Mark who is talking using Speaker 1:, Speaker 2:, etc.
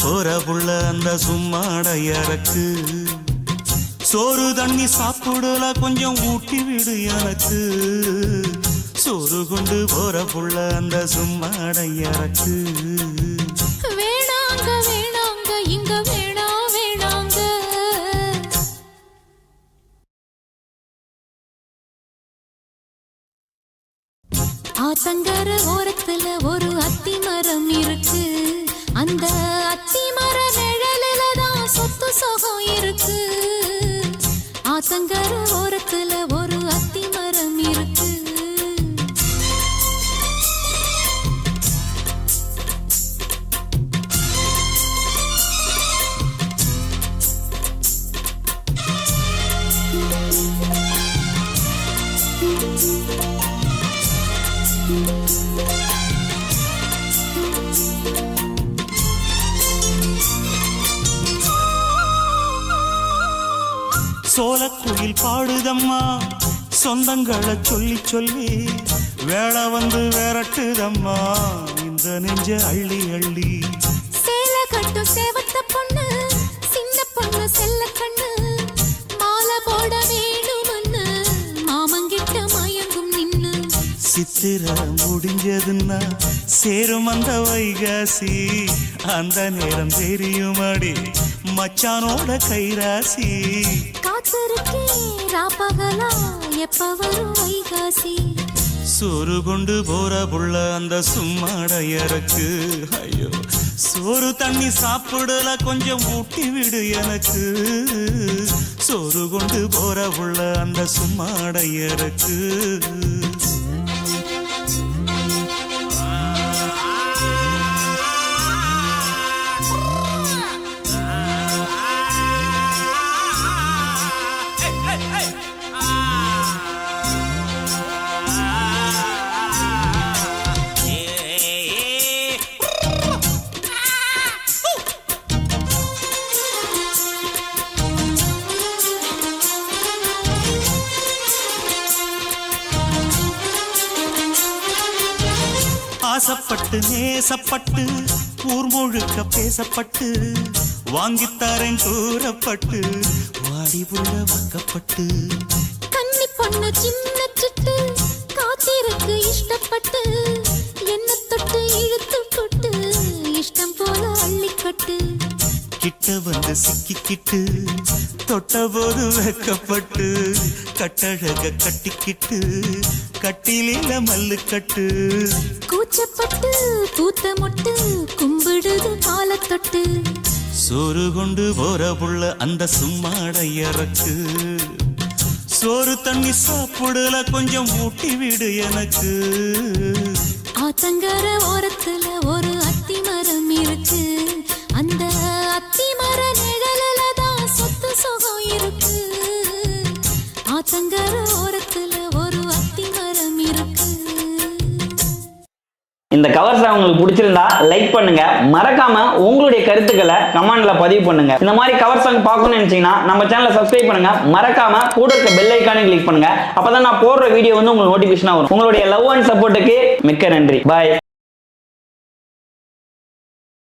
Speaker 1: போற புள்ள அந்த சும்மாடையறக்கு சோறு தண்ணி சாப்பிடல கொஞ்சம் ஊட்டி விடு எனக்கு சோறு கொண்டு போற புள்ள அந்த சும்மாடையறக்கு
Speaker 2: வேணாங்க வேணாங்க இங்க வேணா வேணாங்க ஆத்தங்கர ஓரத்துல ஒரு அத்தி மரம் இருக்கு அந்த அத்தி மர நிழலில தான் சொத்து சுகம் இருக்கு ஆத்தங்கர ஓரத்துல ஒரு அத்தி மரம் இருக்கு
Speaker 1: சோலக்குயில் பாடுதம்மா சொந்தங்களை சொல்லி சொல்லி வேளை வந்து விரட்டுதம்மா இந்த நெஞ்ச அள்ளி அள்ளி
Speaker 2: சேல கட்டும் சேவத்த பொண்ணு சின்ன பொண்ணு செல்ல கண்ணு மாலை போட வேணும்னு மாமங்கிட்ட மயங்கும் நின்னு
Speaker 1: சித்திர முடிஞ்சதுன்னா சேரும் அந்த வைகாசி அந்த நேரம் தெரியுமாடி மச்சானோட கைராசி
Speaker 2: காத்திருக்கே ராப்பகலா எப்ப வரும் வைகாசி
Speaker 1: சோறு கொண்டு போற புள்ள அந்த சும்மாடையறக்கு ஐயோ சோறு தண்ணி சாப்பிடல கொஞ்சம் ஊட்டி விடு எனக்கு சோறு கொண்டு போற புள்ள அந்த சும்மாடையறக்கு ஆசப்பட்டு நேசப்பட்டு ஊர் முழுக்க பேசப்பட்டு வாங்கித்தாரன் கூறப்பட்டு வாடி புள்ள வாக்கப்பட்டு
Speaker 2: கன்னி பொண்ணு சின்ன சிட்டு காத்திருக்கு இஷ்டப்பட்டு என்ன தொட்டு இழுத்து போட்டு இஷ்டம் போல அள்ளிக்கட்டு
Speaker 1: கிட்ட வந்து சிக்கிக்கிட்டு தொட்ட போது வெக்கப்பட்டு கட்டழக கட்டிக்கிட்டு கட்டிலில மல்லு கட்டு
Speaker 2: கூச்சப்பட்டு பூத்த மொட்டு கும்பிடுது கால தொட்டு
Speaker 1: சோறு கொண்டு போற புள்ள அந்த சும்மாடையறக்கு சோறு தண்ணி சாப்பிடல கொஞ்சம் ஊட்டி விடு எனக்கு
Speaker 2: ஆத்தங்கர ஓரத்துல ஒரு அத்தி மரம் இருக்கு அந்த அத்தி மர நிழலில தான் சொத்து சுகம் இருக்கு ஆத்தங்கர ஓரத்துல ஒரு அத்தி மரம் இருக்கு
Speaker 3: இந்த கவர் சாங் உங்களுக்கு பிடிச்சிருந்தா லைக் பண்ணுங்க மறக்காம உங்களுடைய கருத்துக்களை கமெண்ட்ல பதிவு பண்ணுங்க இந்த மாதிரி கவர் சாங் பார்க்கணும்னு நினைச்சீங்கன்னா நம்ம சேனலை சப்ஸ்கிரைப் பண்ணுங்க மறக்காம கூட இருக்க பெல் ஐகானை கிளிக் பண்ணுங்க அப்பதான் நான் போடுற வீடியோ வந்து உங்களுக்கு நோட்டிபிகேஷனா வரும் உங்களுடைய லவ் அண்ட் சப்போர்ட்டுக்கு மிக்க நன்றி பாய்